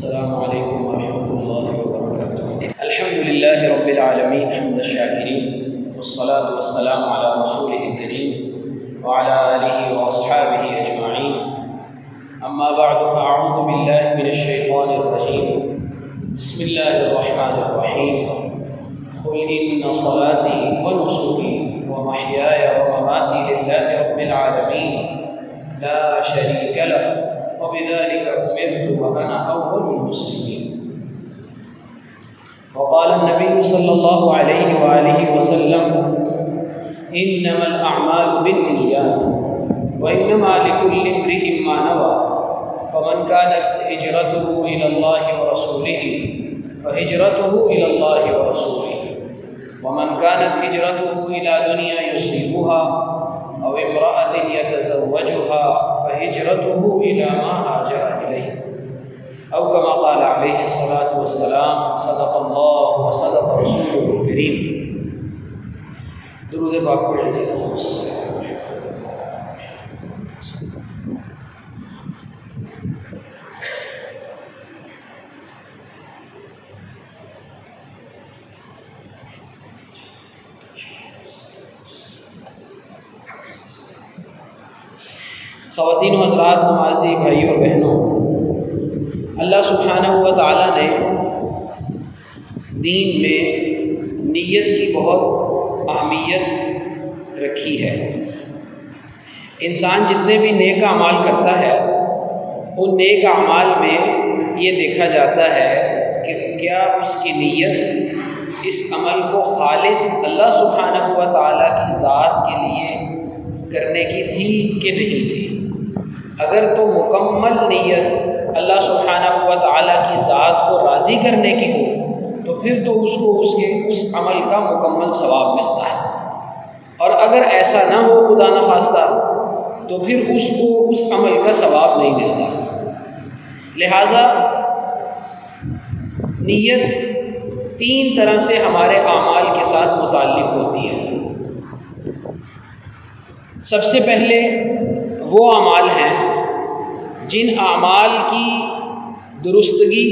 السلام علیکم ورحمۃ اللہ وبرکاتہ۔ الحمد للہ رب العالمین حمد الشاکرین والصلاة والسلام علی رسولہ الکریم وعلی آلہ واصحابہ اجمعین، اما بعد فاعوذ باللہ من الشیطان الرجیم، بسم اللہ الرحمن الرحیم، قل ان صلاتی ونسکی ومحیای ومماتی للہ رب العالمین لا شریک لہ وبذلك أمرت وأنا أول المسلمين۔ وقال النبي صلى الله عليه وآله وسلم إنما الأعمال بالنيات وإنما لكل امرئ ما نوى، فمن كانت هجرته إلى الله ورسوله فهجرته إلى الله ورسوله، ومن كانت هجرته إلى دنيا يصيبها أو امرأة يتزوجها فهجرته إلى ما هاجر إليه، أو كما قال عليه الصلاة والسلام، صدق الله وصدق رسوله الكريم۔ درود پاک پڑھ لیجیے۔ اللهم صل على خواتین و حضرات، نمازی بھائی اور بہنوں، اللہ سبحانہ و تعالیٰ نے دین میں نیت کی بہت اہمیت رکھی ہے۔ انسان جتنے بھی نیک اعمال کرتا ہے، ان نیک اعمال میں یہ دیکھا جاتا ہے کہ کیا اس کی نیت اس عمل کو خالص اللہ سبحانہ و تعالیٰ کی ذات کے لیے کرنے کی تھی کہ نہیں تھی۔ اگر تو مکمل نیت اللہ سبحانہ و تعالیٰ کی ذات کو راضی کرنے کی ہو تو پھر تو اس کو اس عمل کا مکمل ثواب ملتا ہے، اور اگر ایسا نہ ہو خدا نخواستہ تو پھر اس کو اس عمل کا ثواب نہیں ملتا۔ لہٰذا نیت تین طرح سے ہمارے اعمال کے ساتھ متعلق ہوتی ہے۔ سب سے پہلے وہ اعمال ہیں جن اعمال کی درستگی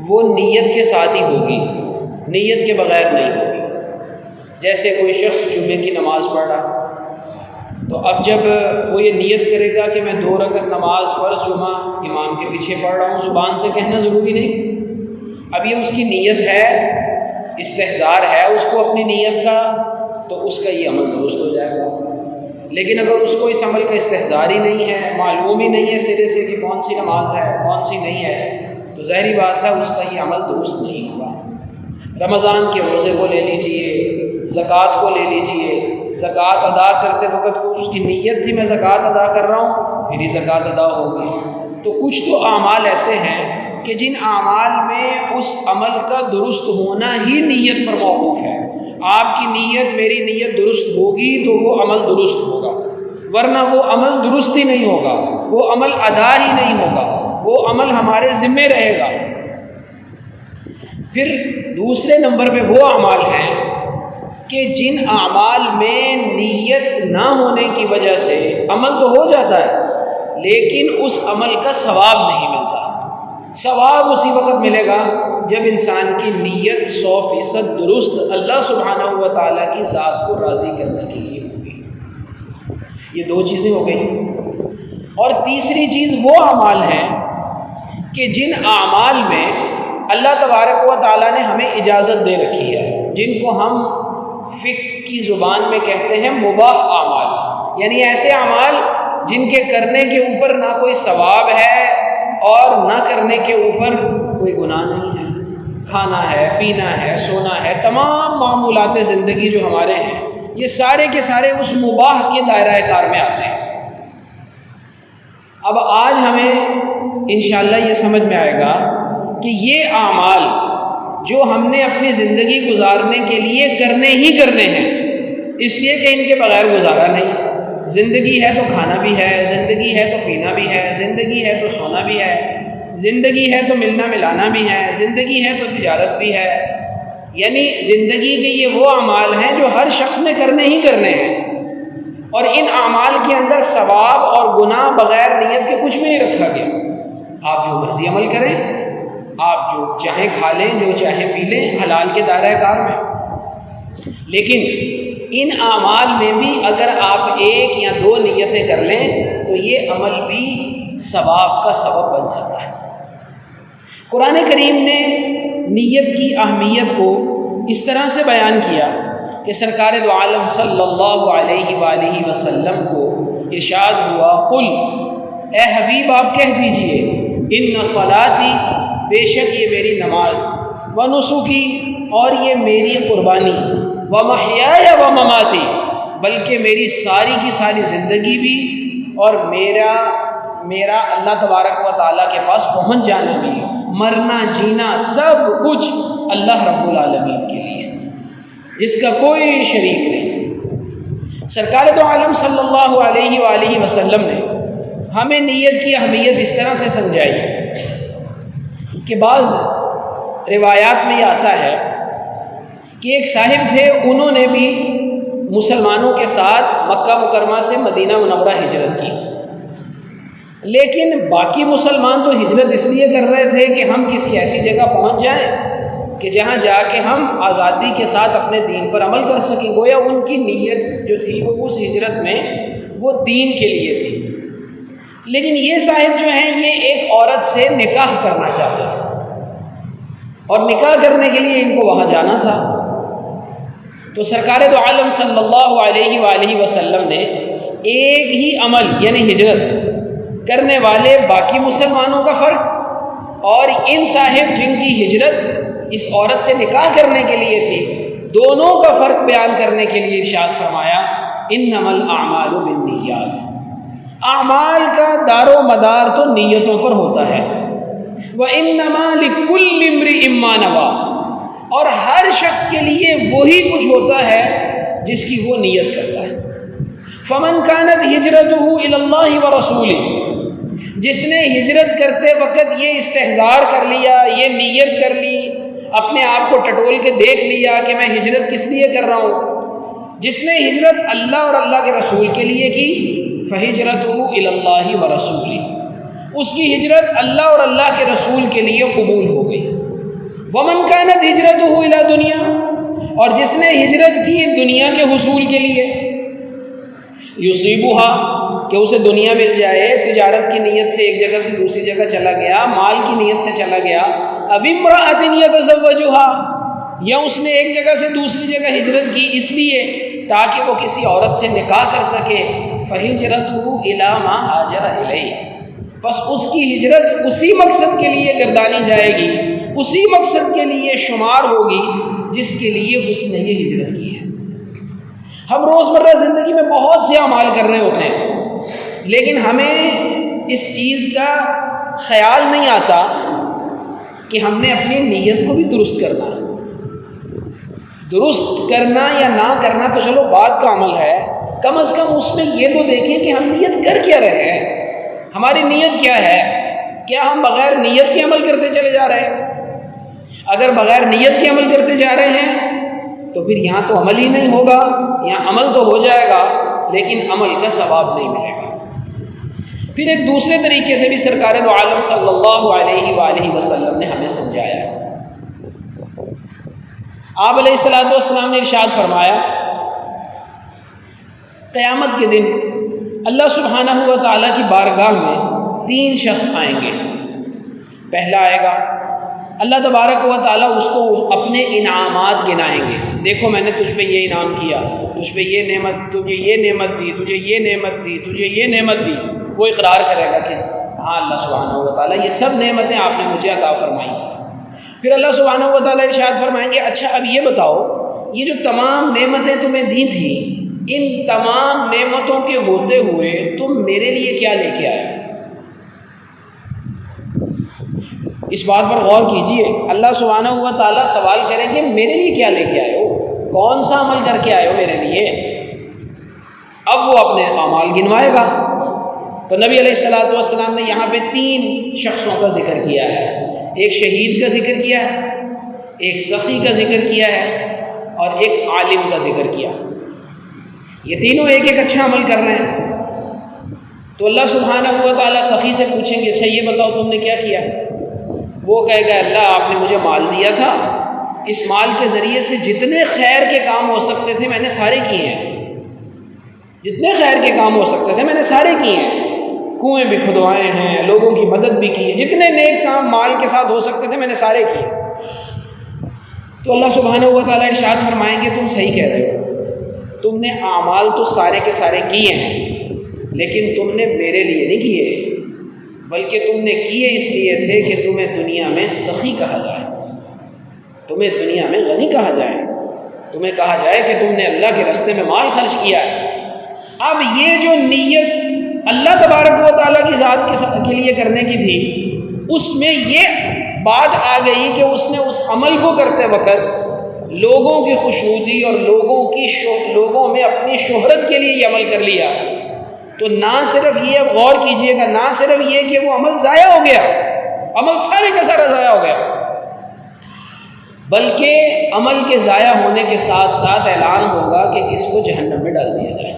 وہ نیت کے ساتھ ہی ہوگی، نیت کے بغیر نہیں ہوگی۔ جیسے کوئی شخص جمعے کی نماز پڑھ رہا، تو اب جب وہ یہ نیت کرے گا کہ میں 2 رکعت نماز فرض جمعہ امام کے پیچھے پڑھ رہا ہوں، زبان سے کہنا ضروری نہیں، اب یہ اس کی نیت ہے، استحضار ہے اس کو اپنی نیت کا، تو اس کا یہ عمل درست ہو جائے گا۔ لیکن اگر اس کو اس عمل کا استحضار ہی نہیں ہے، معلوم ہی نہیں ہے سرے سے کہ کون سی نماز ہے کون سی نہیں ہے، تو ظاہری بات ہے اس کا یہ عمل درست نہیں ہوگا۔ رمضان کے روزے کو لے لیجئے، زکوٰۃ کو لے لیجئے، زکوٰۃ ادا کرتے وقت کو اس کی نیت تھی میں زکوٰۃ ادا کر رہا ہوں، پھر ہی زکوٰۃ ادا ہوگی۔ تو کچھ تو اعمال ایسے ہیں کہ جن اعمال میں اس عمل کا درست ہونا ہی نیت پر موقوف ہے۔ آپ کی نیت میری نیت درست ہوگی تو وہ عمل درست ہوگا، ورنہ وہ عمل درست ہی نہیں ہوگا، وہ عمل ادا ہی نہیں ہوگا، وہ عمل ہمارے ذمے رہے گا۔ پھر دوسرے نمبر پہ وہ اعمال ہیں کہ جن اعمال میں نیت نہ ہونے کی وجہ سے عمل تو ہو جاتا ہے لیکن اس عمل کا ثواب نہیں ملتا۔ ثواب اسی وقت ملے گا جب انسان کی نیت 100% درست اللہ سبحانہ و تعالیٰ کی ذات کو راضی کرنے کے لیے ہوگی۔ یہ 2 چیزیں ہو گئیں۔ اور تیسری چیز وہ اعمال ہیں کہ جن اعمال میں اللہ تبارک و تعالیٰ نے ہمیں اجازت دے رکھی ہے، جن کو ہم فقہ کی زبان میں کہتے ہیں مباح اعمال، یعنی ایسے اعمال جن کے کرنے کے اوپر نہ کوئی ثواب ہے اور نہ کرنے کے اوپر کوئی گناہ نہیں ہے۔ کھانا ہے، پینا ہے، سونا ہے، تمام معمولات زندگی جو ہمارے ہیں یہ سارے کے سارے اس مباح کے دائرہ کار میں آتے ہیں۔ اب آج ہمیں انشاءاللہ یہ سمجھ میں آئے گا کہ یہ اعمال جو ہم نے اپنی زندگی گزارنے کے لیے کرنے ہی کرنے ہیں، اس لیے کہ ان کے بغیر گزارا نہیں۔ زندگی ہے تو کھانا بھی ہے، زندگی ہے تو پینا بھی ہے، زندگی ہے تو سونا بھی ہے، زندگی ہے تو ملنا ملانا بھی ہے، زندگی ہے تو تجارت بھی ہے۔ یعنی زندگی کے یہ وہ اعمال ہیں جو ہر شخص نے کرنے ہی کرنے ہیں، اور ان اعمال کے اندر ثواب اور گناہ بغیر نیت کے کچھ بھی نہیں رکھا گیا۔ آپ جو مرضی عمل کریں، آپ جو چاہیں کھا لیں، جو چاہیں پی لیں، حلال کے دائرہ کار میں، لیکن ان اعمال میں بھی اگر آپ ایک یا دو نیتیں کر لیں تو یہ عمل بھی ثواب کا سبب بن جاتا ہے۔ قرآن کریم نے نیت کی اہمیت کو اس طرح سے بیان کیا کہ سرکار دو عالم صلی اللہ علیہ وآلہ وسلم کو ارشاد ہوا، قل، اے حبیب آپ کہہ دیجئے، ان صلاتی، بے شک یہ میری نماز، و نسکی، اور یہ میری قربانی، و محیای و مماتی، بلکہ میری ساری کی ساری زندگی بھی اور میرا اللہ تبارک و تعالیٰ کے پاس پہنچ جانا بھی، مرنا جینا سب کچھ اللہ رب العالمین کے لیے، جس کا کوئی شریک نہیں۔ سرکار تو عالم صلی اللہ علیہ وآلہ وسلم نے ہمیں نیت کی اہمیت اس طرح سے سمجھائی کہ بعض روایات میں یہ آتا ہے کہ ایک صاحب تھے، انہوں نے بھی مسلمانوں کے ساتھ مکہ مکرمہ سے مدینہ منورہ ہجرت کی، لیکن باقی مسلمان تو ہجرت اس لیے کر رہے تھے کہ ہم کسی ایسی جگہ پہنچ جائیں کہ جہاں جا کے ہم آزادی کے ساتھ اپنے دین پر عمل کر سکیں، گویا ان کی نیت جو تھی وہ اس ہجرت میں وہ دین کے لیے تھی۔ لیکن یہ صاحب جو ہیں یہ ایک عورت سے نکاح کرنا چاہتے تھے اور نکاح کرنے کے لیے ان کو وہاں جانا تھا، تو سرکار دو عالم صلی اللہ علیہ وآلہ وسلم نے ایک ہی عمل یعنی ہجرت کرنے والے باقی مسلمانوں کا فرق اور ان صاحب جن کی ہجرت اس عورت سے نکاح کرنے کے لیے تھی، دونوں کا فرق بیان کرنے کے لیے ارشاد فرمایا، انما الاعمال بالنیات، اعمال کا دار و مدار تو نیتوں پر ہوتا ہے، وانما لکل امرئ ما نویٰ، اور ہر شخص کے لیے وہی کچھ ہوتا ہے جس کی وہ نیت کرتا ہے۔ فمن كانت ہجرتہ الی اللہ ورسولہ، جس نے ہجرت کرتے وقت یہ استحضار کر لیا، یہ نیت کر لی، اپنے آپ کو ٹٹول کے دیکھ لیا کہ میں ہجرت کس لیے کر رہا ہوں، جس نے ہجرت اللہ اور اللہ کے رسول کے لیے کی، فہجرتہ الی اللہ ورسولہ، اس کی ہجرت اللہ اور اللہ کے رسول کے لیے قبول ہو گئی۔ ومن كانت ہجرتہ الی دنیا، اور جس نے ہجرت کی دنیا کے حصول کے لیے، یصیبها، کہ اسے دنیا مل جائے، تجارت کی نیت سے ایک جگہ سے دوسری جگہ چلا گیا، مال کی نیت سے چلا گیا، اب امرأۃ یتزوجها، یا اس نے ایک جگہ سے دوسری جگہ ہجرت کی اس لیے تاکہ وہ کسی عورت سے نکاح کر سکے، فہجرتہ الی ما ہاجر الیہ، بس اس کی ہجرت اسی مقصد کے لیے گردانی جائے گی، اسی مقصد کے لیے شمار ہوگی جس کے لیے اس نے یہ ہجرت کی ہے۔ ہم روزمرہ زندگی میں بہت سے اعمال کر رہے ہوتے ہیں، لیکن ہمیں اس چیز کا خیال نہیں آتا کہ ہم نے اپنی نیت کو بھی درست کرنا ہے۔ درست کرنا یا نہ کرنا تو چلو بات کا عمل ہے، کم از کم اس میں یہ تو دیکھیں کہ ہم نیت کر کیا رہے ہیں، ہماری نیت کیا ہے، کیا ہم بغیر نیت کے عمل کرتے چلے جا رہے ہیں؟ اگر بغیر نیت کے عمل کرتے جا رہے ہیں تو پھر یہاں تو عمل ہی نہیں ہوگا، یہاں عمل تو ہو جائے گا لیکن عمل کا ثواب نہیں ملے گا۔ پھر ایک دوسرے طریقے سے بھی سرکار دو عالم صلی اللہ علیہ وآلہ وسلم نے ہمیں سمجھایا۔ آپ علیہ الصلوۃ والسلام نے ارشاد فرمایا، قیامت کے دن اللہ سبحانہ و تعالیٰ کی بارگاہ میں 3 شخص آئیں گے۔ پہلا آئے گا، اللہ تبارک و تعالیٰ اس کو اپنے انعامات گنائیں گے، دیکھو میں نے تجھ پہ یہ انعام کیا، تجھ پہ یہ نعمت، تجھے یہ نعمت دی، تجھے یہ نعمت دی، تجھے یہ نعمت دی۔ وہ اقرار کرے گا کہ ہاں اللہ سبحانہ و تعالیٰ یہ سب نعمتیں آپ نے مجھے عطا فرمائی تھیں۔ پھر اللہ سبحانہ و تعالیٰ ارشاد فرمائیں گے، اچھا اب یہ بتاؤ، یہ جو تمام نعمتیں تمہیں دی تھیں، ان تمام نعمتوں کے ہوتے ہوئے تم میرے لیے کیا لے کے آئے؟ اس بات پر غور کیجئے، اللہ سبحانہ و تعالیٰ سوال کریں گے میرے لیے کیا لے کے آئے ہو، کون سا عمل کر کے آئے ہو میرے لیے؟ اب وہ اپنے اعمال گنوائے گا۔ تو نبی علیہ الصلوۃ والسلام نے یہاں پہ 3 شخصوں کا ذکر کیا ہے، ایک شہید کا ذکر کیا ہے، ایک سخی کا ذکر کیا ہے اور ایک عالم کا ذکر کیا۔ یہ تینوں ایک ایک اچھا عمل کر رہے ہیں، تو اللہ سبحانہ و تعالیٰ سخی سے پوچھیں گے اچھا یہ بتاؤ تم نے کیا کیا؟ وہ کہے گا اللہ آپ نے مجھے مال دیا تھا، اس مال کے ذریعے سے جتنے خیر کے کام ہو سکتے تھے میں نے سارے کیے ہیں، جتنے خیر کے کام ہو سکتے تھے میں نے سارے کیے ہیں، کنویں بھی کھدوائے ہیں، لوگوں کی مدد بھی کی ہے، جتنے نیک کام مال کے ساتھ ہو سکتے تھے میں نے سارے کیے۔ تو اللہ سبحانہ و تعالیٰ ارشاد فرمائیں گے تم صحیح کہہ رہے ہو، تم نے اعمال تو سارے کے سارے کیے ہیں لیکن تم نے میرے لیے نہیں کیے، بلکہ تم نے کیے اس لیے تھے کہ تمہیں دنیا میں سخی کہا جائے، تمہیں دنیا میں غنی کہا جائے، تمہیں کہا جائے کہ تم نے اللہ کے راستے میں مال خرچ کیا ہے۔ اب یہ جو نیت اللہ تبارک و تعالیٰ کی ذات کے لیے کرنے کی تھی، اس میں یہ بات آ گئی کہ اس نے اس عمل کو کرتے وقت لوگوں کی خوشنودی اور لوگوں میں اپنی شہرت کے لیے یہ عمل کر لیا۔ تو نہ صرف یہ، اب غور کیجئے گا، نہ صرف یہ کہ وہ عمل ضائع ہو گیا، عمل سارے کا سارا ضائع ہو گیا، بلکہ عمل کے ضائع ہونے کے ساتھ ساتھ اعلان ہوگا کہ اس کو جہنم میں ڈال دیا جائے۔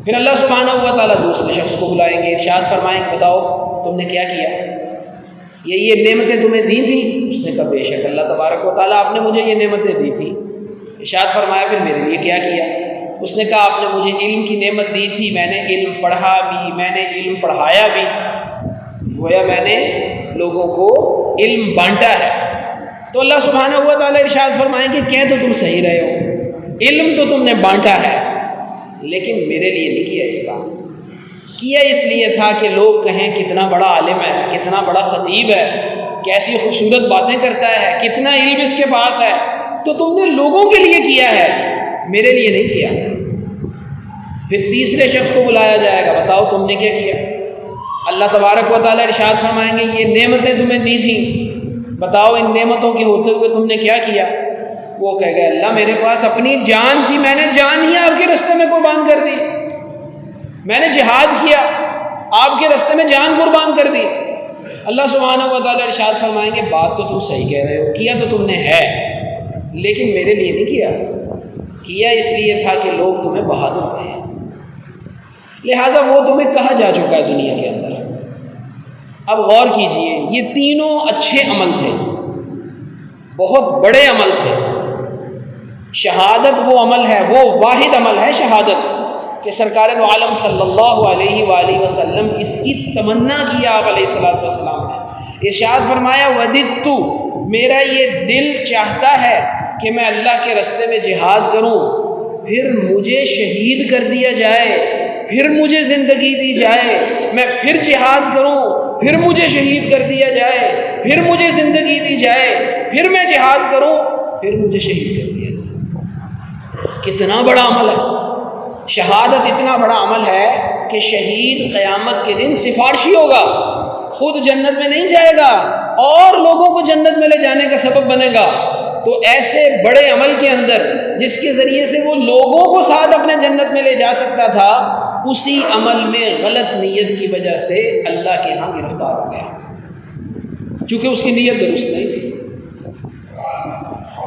پھر اللہ سبحانہ و تعالیٰ دوسرے شخص کو بلائیں گے، ارشاد فرمائیں گے بتاؤ تم نے کیا کیا، یہ نعمتیں تمہیں دی تھیں؟ اس نے کہا بے شک اللہ تبارک و تعالیٰ آپ نے مجھے یہ نعمتیں دی تھی۔ ارشاد فرمایا پھر میرے لیے کیا کیا؟ اس نے کہا آپ نے مجھے علم کی نعمت دی تھی، میں نے علم پڑھا بھی، میں نے علم پڑھایا بھی، گویا میں نے لوگوں کو علم بانٹا ہے۔ تو اللہ سبحانہ و تعالیٰ ارشاد فرمائیں کہ کہہ تو تم صحیح رہے ہو، علم تو تم نے بانٹا ہے لیکن میرے لیے نہیں کیا یہ کام۔ کیا اس لیے تھا کہ لوگ کہیں کتنا بڑا عالم ہے، کتنا بڑا خطیب ہے، کیسی خوبصورت باتیں کرتا ہے، کتنا علم اس کے پاس ہے، تو تم نے لوگوں کے لیے کیا ہے، میرے لیے نہیں کیا۔ پھر تیسرے شخص کو بلایا جائے گا، بتاؤ تم نے کیا کیا؟ اللہ تبارک و تعالیٰ ارشاد فرمائیں گے یہ نعمتیں تمہیں دی تھیں، بتاؤ ان نعمتوں کے ہوتے ہوئے تم نے کیا کیا؟ وہ کہے گا اللہ میرے پاس اپنی جان تھی، میں نے جان ہی آپ کے راستے میں قربان کر دی، میں نے جہاد کیا، آپ کے راستے میں جان قربان کر دی۔ اللہ سبحانہ و تعالیٰ ارشاد فرمائیں گے بات تو تم صحیح کہہ رہے ہو، کیا تو تم نے ہے لیکن میرے لیے نہیں کیا اس لیے تھا کہ لوگ تمہیں بہادر کہیں، لہٰذا وہ تمہیں کہا جا چکا ہے دنیا کے اندر۔ اب غور کیجئے، یہ تینوں اچھے عمل تھے، بہت بڑے عمل تھے۔ شہادت وہ عمل ہے، وہ واحد عمل ہے شہادت، کہ سرکار دو عالم صلی اللہ علیہ وآلہ وسلم اس کی تمنا کیا آپ علیہ الصلوۃ والسلام نے۔ ارشاد فرمایا وددت، میرا یہ دل چاہتا ہے کہ میں اللہ کے راستے میں جہاد کروں، پھر مجھے شہید کر دیا جائے، پھر مجھے زندگی دی جائے، میں پھر جہاد کروں، پھر مجھے شہید کر دیا جائے، پھر مجھے زندگی دی جائے، پھر میں جہاد کروں، پھر مجھے شہید کر دیا جائے۔ کتنا بڑا عمل ہے شہادت، اتنا بڑا عمل ہے کہ شہید قیامت کے دن سفارشی ہوگا، خود جنت میں نہیں جائے گا اور لوگوں کو جنت میں لے جانے کا سبب بنے گا۔ تو ایسے بڑے عمل کے اندر جس کے ذریعے سے وہ لوگوں کو ساتھ اپنے جنت میں لے جا سکتا تھا، اسی عمل میں غلط نیت کی وجہ سے اللہ کے ہاں گرفتار ہو گیا، چونکہ اس کی نیت درست نہیں تھی۔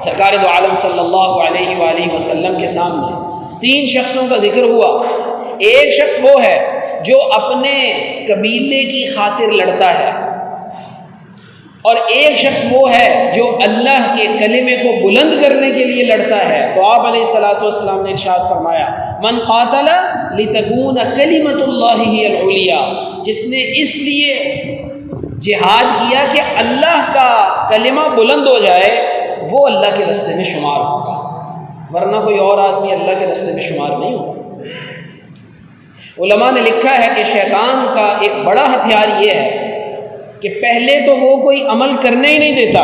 سرکار دو عالم صلی اللہ علیہ وآلہ وسلم کے سامنے تین شخصوں کا ذکر ہوا۔ ایک شخص وہ ہے جو اپنے قبیلے کی خاطر لڑتا ہے، اور ایک شخص وہ ہے جو اللہ کے کلمے کو بلند کرنے کے لیے لڑتا ہے۔ تو آپ علیہ الصلوۃ والسلام نے ارشاد فرمایا من قاتل لتکون کلمۃ اللہ ہی العلیٰ، جس نے اس لیے جہاد کیا کہ اللہ کا کلمہ بلند ہو جائے، وہ اللہ کے راستے میں شمار ہوگا، ورنہ کوئی اور آدمی اللہ کے راستے میں شمار نہیں ہوگا۔ علماء نے لکھا ہے کہ شیطان کا ایک بڑا ہتھیار یہ ہے کہ پہلے تو وہ کوئی عمل کرنے ہی نہیں دیتا،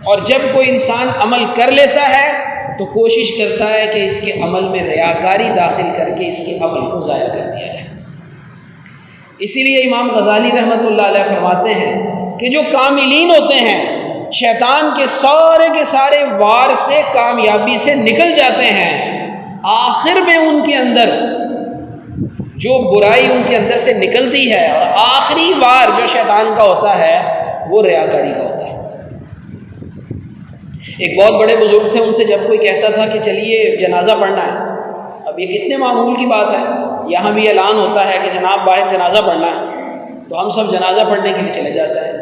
اور جب کوئی انسان عمل کر لیتا ہے تو کوشش کرتا ہے کہ اس کے عمل میں ریاکاری داخل کر کے اس کے عمل کو ضائع کر دیا جائے۔ اسی لیے امام غزالی رحمۃ اللہ علیہ فرماتے ہیں کہ جو کاملین ہوتے ہیں شیطان کے سارے وار سے کامیابی سے نکل جاتے ہیں، آخر میں ان کے اندر جو برائی ان کے اندر سے نکلتی ہے، اور آخری وار جو شیطان کا ہوتا ہے وہ ریاکاری کا ہوتا ہے۔ ایک بہت بڑے بزرگ تھے، ان سے جب کوئی کہتا تھا کہ چلیے جنازہ پڑھنا ہے، اب یہ کتنے معمول کی بات ہے، یہاں بھی اعلان ہوتا ہے کہ جناب باہر جنازہ پڑھنا ہے، تو ہم سب جنازہ پڑھنے کے لیے چلے جاتے ہیں۔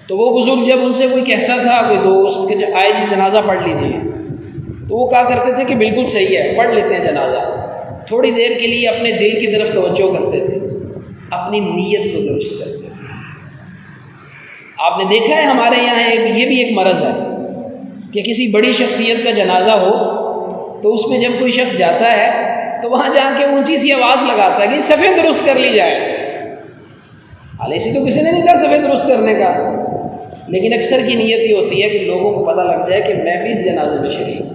تو وہ بزرگ جب ان سے کوئی کہتا تھا، کوئی دوست کہ آئے جی جنازہ پڑھ لیجیے، تو وہ کہا کرتے تھے کہ بالکل صحیح ہے، پڑھ لیتے ہیں جنازہ۔ تھوڑی دیر کے لیے اپنے دل کی طرف توجہ کرتے تھے، اپنی نیت کو درست کرتے تھے۔ آپ نے دیکھا ہے ہمارے یہاں یہ بھی ایک مرض ہے کہ کسی بڑی شخصیت کا جنازہ ہو تو اس میں جب کوئی شخص جاتا ہے تو وہاں جا کے اونچی سی آواز لگاتا ہے کہ صفیں درست کر لی جائے۔ حالانکہ سے تو کسی نے نہیں کہا صفیں درست کرنے کا، لیکن اکثر کی نیت یہ ہوتی ہے کہ لوگوں کو پتہ لگ جائے کہ میں بھی اس جنازے میں شریک ہوں۔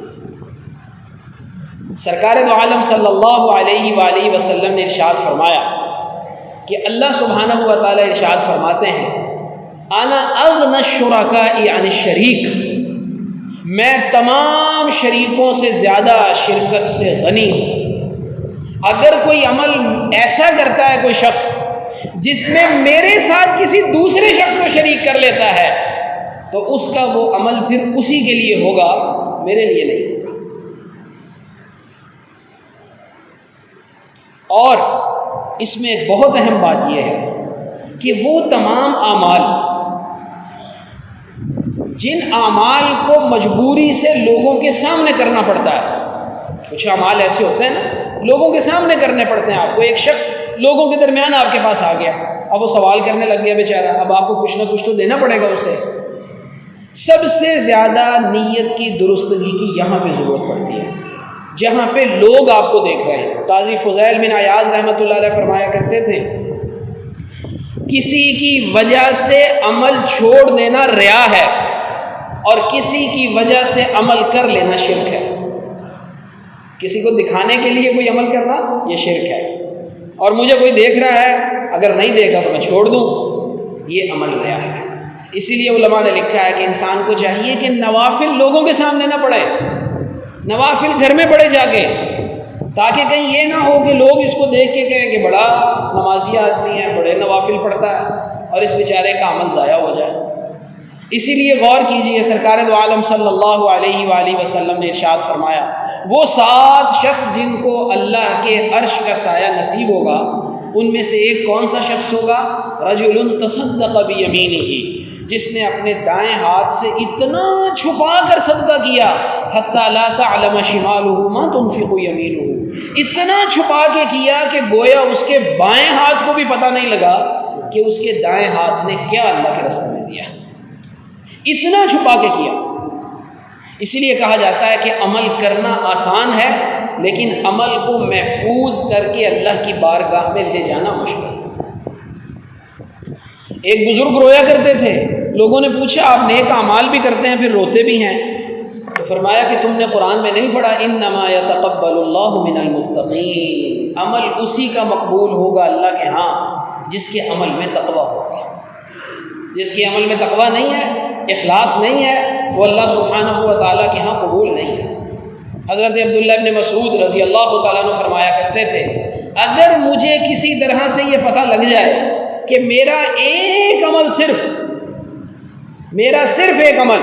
سرکار دو عالم صلی اللہ علیہ وآلہ وسلم نے ارشاد فرمایا کہ اللہ سبحانہ و تعالی ارشاد فرماتے ہیں، انا اغنى الشركاء عن الشریک، میں تمام شریکوں سے زیادہ شرکت سے غنی ہوں۔ اگر کوئی عمل ایسا کرتا ہے کوئی شخص جس میں میرے ساتھ کسی دوسرے شخص کو شریک کر لیتا ہے تو اس کا وہ عمل پھر اسی کے لیے ہوگا، میرے لیے نہیں ہوگا۔ اور اس میں ایک بہت اہم بات یہ ہے کہ وہ تمام اعمال جن اعمال کو مجبوری سے لوگوں کے سامنے کرنا پڑتا ہے، کچھ اعمال ایسے ہوتے ہیں نا لوگوں کے سامنے کرنے پڑتے ہیں۔ آپ کو ایک شخص لوگوں کے درمیان آپ کے پاس آ گیا، اب وہ سوال کرنے لگ گیا بیچارہ، اب آپ کو کچھ نہ کچھ تو دینا پڑے گا اسے۔ سب سے زیادہ نیت کی درستگی کی یہاں پہ ضرورت پڑتی ہے، جہاں پہ لوگ آپ کو دیکھ رہے ہیں۔ قاضی فضیل بن عیاض رحمۃ اللہ علیہ فرمایا کرتے تھے، کسی کی وجہ سے عمل چھوڑ دینا ریا ہے اور کسی کی وجہ سے عمل کر لینا شرک ہے۔ کسی کو دکھانے کے لیے کوئی عمل کرنا یہ شرک ہے، اور مجھے کوئی دیکھ رہا ہے اگر نہیں دیکھا تو میں چھوڑ دوں، یہ عمل ریا ہے۔ اسی لیے علماء نے لکھا ہے کہ انسان کو چاہیے کہ نوافل لوگوں کے سامنے نہ پڑھے، نوافل گھر میں پڑھے جا کے، تاکہ کہیں یہ نہ ہو کہ لوگ اس کو دیکھ کے کہیں کہ بڑا نمازی آدمی ہے، بڑے نوافل پڑھتا ہے، اور اس بیچارے کا عمل ضائع ہو جائے۔ اسی لیے غور کیجئے، سرکار دو عالم صلی اللہ علیہ وآلہ وسلم نے ارشاد فرمایا، وہ 7 شخص جن کو اللہ کے عرش کا سایہ نصیب ہوگا، ان میں سے ایک کون سا شخص ہوگا؟ رجل تصدق بیمینہ، جس نے اپنے دائیں ہاتھ سے اتنا چھپا کر صدقہ کیا، حتی لا تعلم شمالہ ما تنفق یمینہ، اتنا چھپا کے کیا کہ گویا اس کے بائیں ہاتھ کو بھی پتہ نہیں لگا کہ اس کے دائیں ہاتھ نے کیا اللہ کے راستے میں دیا، اتنا چھپا کے کیا۔ اسی لیے کہا جاتا ہے کہ عمل کرنا آسان ہے، لیکن عمل کو محفوظ کر کے اللہ کی بارگاہ میں لے جانا مشکل ہے۔ ایک بزرگ رویا کرتے تھے، لوگوں نے پوچھا آپ نیک اعمال بھی کرتے ہیں پھر روتے بھی ہیں؟ تو فرمایا کہ تم نے قرآن میں نہیں پڑھا انما یتقبل اللہ من المتقین، عمل اسی کا مقبول ہوگا اللہ کے ہاں جس کے عمل میں تقویٰ ہوگا۔ جس کے عمل میں تقویٰ نہیں ہے، اخلاص نہیں ہے، وہ اللہ سبحانہ و تعالیٰ کے ہاں قبول نہیں ہے۔ حضرت عبداللہ ابن مسعود رضی اللہ تعالیٰ عنہ فرمایا کرتے تھے، اگر مجھے کسی طرح سے یہ پتہ لگ جائے کہ میرا صرف ایک عمل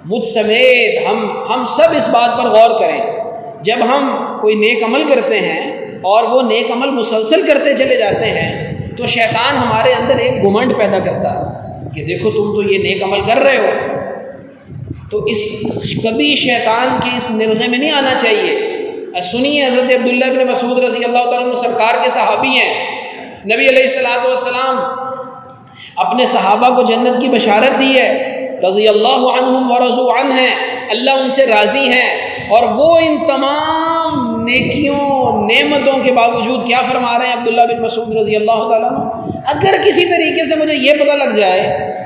مجھ سمیت ہم سب اس بات پر غور کریں، جب ہم کوئی نیک عمل کرتے ہیں اور وہ نیک عمل مسلسل کرتے چلے جاتے ہیں تو شیطان ہمارے اندر ایک گھمنڈ پیدا کرتا ہے کہ دیکھو تم تو یہ نیک عمل کر رہے ہو، تو کبھی شیطان کے اس نرغے میں نہیں آنا چاہیے۔ سنیے، حضرت عبداللہ ابن مسعود رضی اللہ تعالیٰ عنہ سرکار کے صحابی ہیں، نبی علیہ الصلوۃ والسلام اپنے صحابہ کو جنت کی بشارت دی ہے، رضی اللہ عنہم ورضوا عنہ ہیں، اللہ ان سے راضی ہیں، اور وہ ان تمام نیکیوں نعمتوں کے باوجود کیا فرما رہے ہیں عبداللہ بن مسعود رضی اللہ تعالیٰ عنہ، اگر کسی طریقے سے مجھے یہ پتہ لگ جائے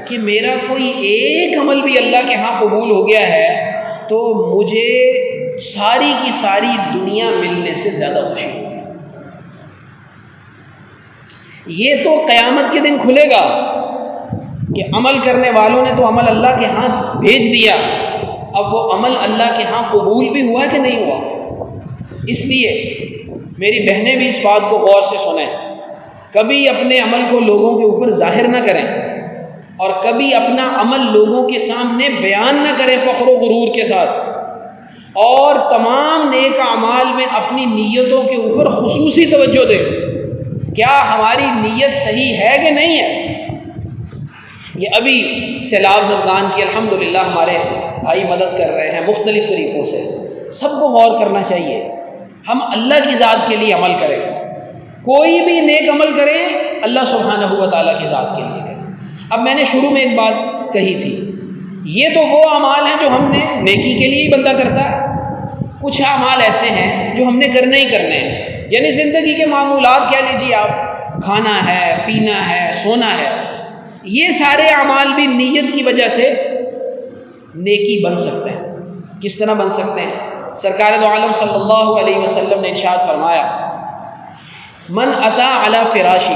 کہ میرا کوئی ایک عمل بھی اللہ کے ہاں قبول ہو گیا ہے تو مجھے ساری کی ساری دنیا ملنے سے زیادہ خوشی ہوگی۔ یہ تو قیامت کے دن کھلے گا کہ عمل کرنے والوں نے تو عمل اللہ کے ہاں بھیج دیا، اب وہ عمل اللہ کے ہاں قبول بھی ہوا کہ نہیں ہوا۔ اس لیے میری بہنیں بھی اس بات کو غور سے سنیں، کبھی اپنے عمل کو لوگوں کے اوپر ظاہر نہ کریں، اور کبھی اپنا عمل لوگوں کے سامنے بیان نہ کریں فخر و غرور کے ساتھ۔ اور تمام نیک اعمال میں اپنی نیتوں کے اوپر خصوصی توجہ دیں، کیا ہماری نیت صحیح ہے کہ نہیں ہے۔ یہ ابھی سیلاب زدگان کی الحمدللہ ہمارے بھائی مدد کر رہے ہیں مختلف طریقوں سے، سب کو غور کرنا چاہیے، ہم اللہ کی ذات کے لیے عمل کریں، کوئی بھی نیک عمل کریں اللہ سبحانہ و تعالیٰ کی ذات کے لیے کریں۔ اب میں نے شروع میں ایک بات کہی تھی، یہ تو وہ اعمال ہیں جو ہم نے نیکی کے لیے ہی بندہ کرتا ہے، کچھ اعمال ایسے ہیں جو ہم نے کرنے ہی کرنے ہیں، یعنی زندگی کے معمولات کہہ لیجیے آپ، کھانا ہے، پینا ہے، سونا ہے، یہ سارے اعمال بھی نیت کی وجہ سے نیکی بن سکتے ہیں۔ کس طرح بن سکتے ہیں؟ سرکار دو عالم صلی اللہ علیہ وسلم نے ارشاد فرمایا، من اتا علی فراشہ،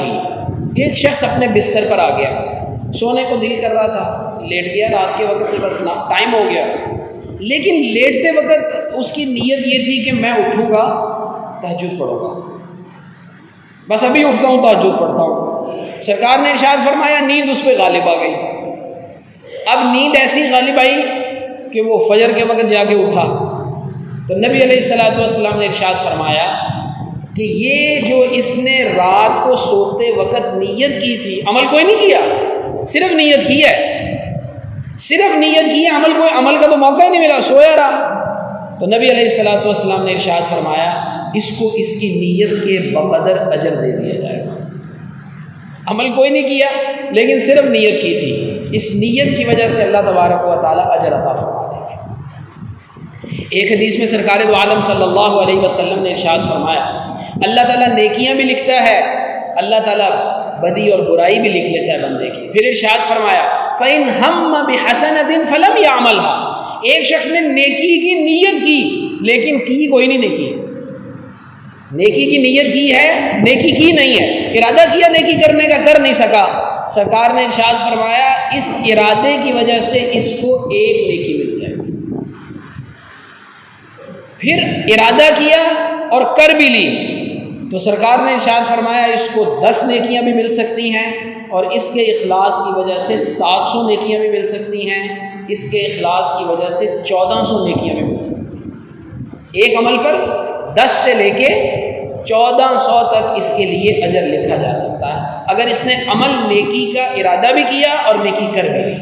ایک شخص اپنے بستر پر آ گیا، سونے کو دل کر رہا تھا، لیٹ گیا رات کے وقت میں، بس ٹائم ہو گیا، لیکن لیٹتے وقت اس کی نیت یہ تھی کہ میں اٹھوں گا تہجد پڑھوں گا، بس ابھی اٹھتا ہوں تہجد پڑھتا ہوں۔ سرکار نے ارشاد فرمایا نیند اس پہ غالب آ گئی، اب نیند ایسی غالب آئی کہ وہ فجر کے وقت جا کے اٹھا، تو نبی علیہ الصلوۃ والسلام نے ارشاد فرمایا کہ یہ جو اس نے رات کو سوتے وقت نیت کی تھی، عمل کوئی نہیں کیا، صرف نیت کی ہے، صرف نیت کی ہے، عمل کا تو موقع ہی نہیں ملا، سویا رہا۔ تو نبی علیہ الصلوۃ والسلام نے ارشاد فرمایا اس کو اس کی نیت کے بقدر اجر دے دیا جائے گا، عمل کوئی نہیں کیا لیکن صرف نیت کی تھی، اس نیت کی وجہ سے اللہ تبارک و تعالیٰ اجر عطا فرما دیں گے۔ ایک حدیث میں سرکار دو عالم صلی اللہ علیہ وسلم نے ارشاد فرمایا اللہ تعالیٰ نیکیاں بھی لکھتا ہے، اللہ تعالیٰ بدی اور برائی بھی لکھ لیتا ہے بندے کی۔ پھر ارشاد فرمایا فَإِنْ هَمَّ بِحَسَنَةٍ فَلَمْ يَعْمَلْهَا، ایک شخص نے نیکی کی نیت کی لیکن کی کوئی نہیں نیکی، نیکی کی نیت کی ہے نیکی کی نہیں ہے، ارادہ کیا نیکی کرنے کا کر نہیں سکا، سرکار نے ارشاد فرمایا اس ارادے کی وجہ سے اس کو ایک نیکی مل جائے گی، پھر ارادہ کیا اور کر بھی لی تو سرکار نے ارشاد فرمایا اس کو 10 نیکیاں بھی مل سکتی ہیں، اور اس کے اخلاص کی وجہ سے 700 نیکیاں بھی مل سکتی ہیں، اس کے اخلاص کی وجہ سے 1400 نیکیاں بھی مل سکتی ہیں۔ ایک عمل پر 10 سے لے کے 1400 تک اس کے لیے اجر لکھا جا سکتا ہے اگر اس نے عمل نیکی کا ارادہ بھی کیا اور نیکی کر بھی لی۔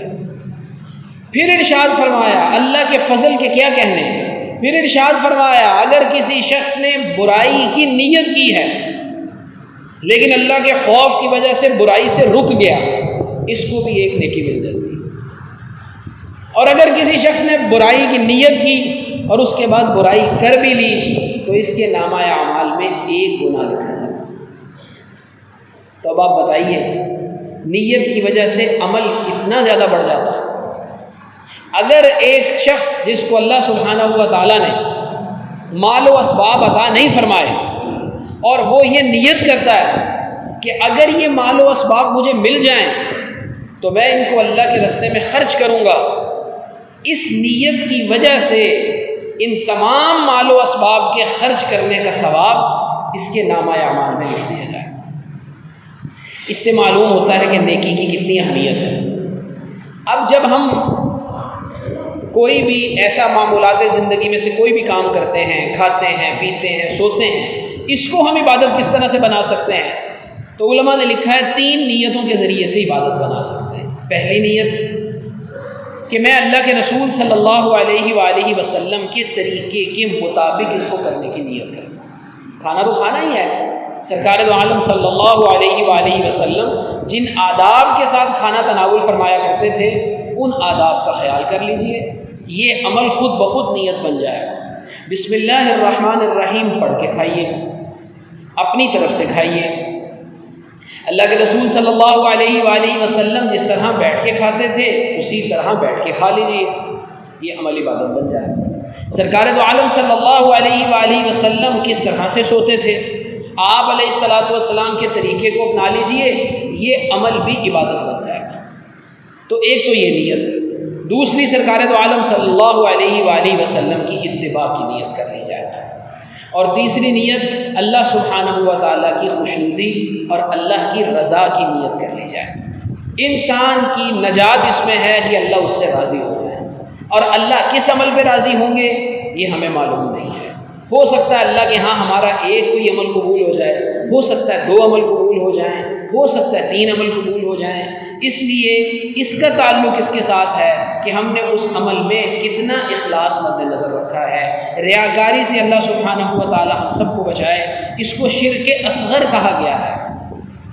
پھر ارشاد فرمایا اللہ کے فضل کے کیا کہنے ہیں، پھر ارشاد فرمایا اگر کسی شخص نے برائی کی نیت کی ہے لیکن اللہ کے خوف کی وجہ سے برائی سے رک گیا، اس کو بھی ایک نیکی مل جاتی ہے، اور اگر کسی شخص نے برائی کی نیت کی اور اس کے بعد برائی کر بھی لی تو اس کے نامہ اعمال میں 1 گناہ لکھا جاتا ہے۔ تو اب آپ بتائیے نیت کی وجہ سے عمل کتنا زیادہ بڑھ جاتا ہے۔ اگر ایک شخص جس کو اللہ سبحانہ و تعالیٰ نے مال و اسباب عطا نہیں فرمائے اور وہ یہ نیت کرتا ہے کہ اگر یہ مال و اسباب مجھے مل جائیں تو میں ان کو اللہ کے راستے میں خرچ کروں گا، اس نیت کی وجہ سے ان تمام مال و اسباب کے خرچ کرنے کا ثواب اس کے نامہ اعمال میں لکھ دیا جائے۔ اس سے معلوم ہوتا ہے کہ نیکی کی کتنی اہمیت ہے۔ اب جب ہم کوئی بھی ایسا معمولات زندگی میں سے کوئی بھی کام کرتے ہیں، کھاتے ہیں، پیتے ہیں، سوتے ہیں، اس کو ہم عبادت کس طرح سے بنا سکتے ہیں؟ تو علماء نے لکھا ہے 3 نیتوں کے ذریعے سے عبادت بنا سکتے ہیں۔ پہلی نیت کہ میں اللہ کے رسول صلی اللہ علیہ وآلہ وسلم کے طریقے کے مطابق اس کو کرنے کی نیت کرنا، کھانا تو کھانا ہی ہے، سرکار دو عالم صلی اللہ علیہ وآلہ وسلم جن آداب کے ساتھ کھانا تناول فرمایا کرتے تھے ان آداب کا خیال کر لیجئے، یہ عمل خود بخود نیت بن جائے گا۔ بسم اللہ الرحمن الرحیم پڑھ کے کھائیے، اپنی طرف سے کھائیے، اللہ کے رسول صلی اللہ علیہ وآلہ وسلم جس طرح بیٹھ کے کھاتے تھے اسی طرح بیٹھ کے کھا لیجئے، یہ عمل عبادت بن جائے گا۔ سرکار دو عالم صلی اللہ علیہ وآلہ وسلم کس طرح سے سوتے تھے، آپ علیہ الصلوۃ والسلام کے طریقے کو اپنا لیجئے، یہ عمل بھی عبادت بن جائے گا۔ تو ایک تو یہ نیت، دوسری سرکار دو عالم صلی اللہ علیہ وآلہ وسلم کی اتباع کی نیت کر لی جائے، اور تیسری نیت اللہ سبحانہ و تعالیٰ کی خوشنودی اور اللہ کی رضا کی نیت کر لی جائے۔ انسان کی نجات اس میں ہے کہ اللہ اس سے راضی ہو جائے، اور اللہ کس عمل پہ راضی ہوں گے؟ یہ ہمیں معلوم نہیں ہے۔ ہو سکتا ہے اللہ کے ہاں ہمارا ایک کوئی عمل قبول ہو جائے، ہو سکتا ہے 2 عمل قبول ہو جائیں، ہو سکتا ہے 3 عمل قبول ہو جائیں۔ اس لیے اس کا تعلق اس کے ساتھ ہے کہ ہم نے اس عمل میں کتنا اخلاص مد نظر رکھا ہے۔ ریاکاری سے اللہ سبحانہ و تعالی ہم سب کو بچائے۔ اس کو شرک اصغر کہا گیا ہے۔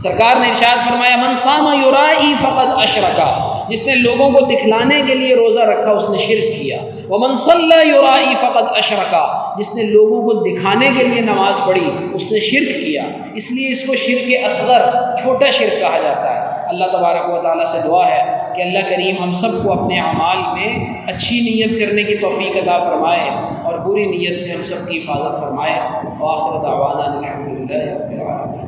سرکار نے ارشاد فرمایا من صام یرائی فقد اشرکا، جس نے لوگوں کو دکھلانے کے لیے روزہ رکھا اس نے شرک کیا۔ ومن صلی یرائی فقد اشرکا، جس نے لوگوں کو دکھانے کے لیے نماز پڑھی اس نے شرک کیا۔ اس لیے اس کو شرک اصغر، چھوٹا شرک کہا جاتا ہے۔ اللہ تبارک و تعالیٰ سے دعا ہے کہ اللہ کریم ہم سب کو اپنے اعمال میں اچھی نیت کرنے کی توفیق عطا فرمائے اور بری نیت سے ہم سب کی حفاظت فرمائے۔ وآخر دعوانا الحمدللہ رب العالمین۔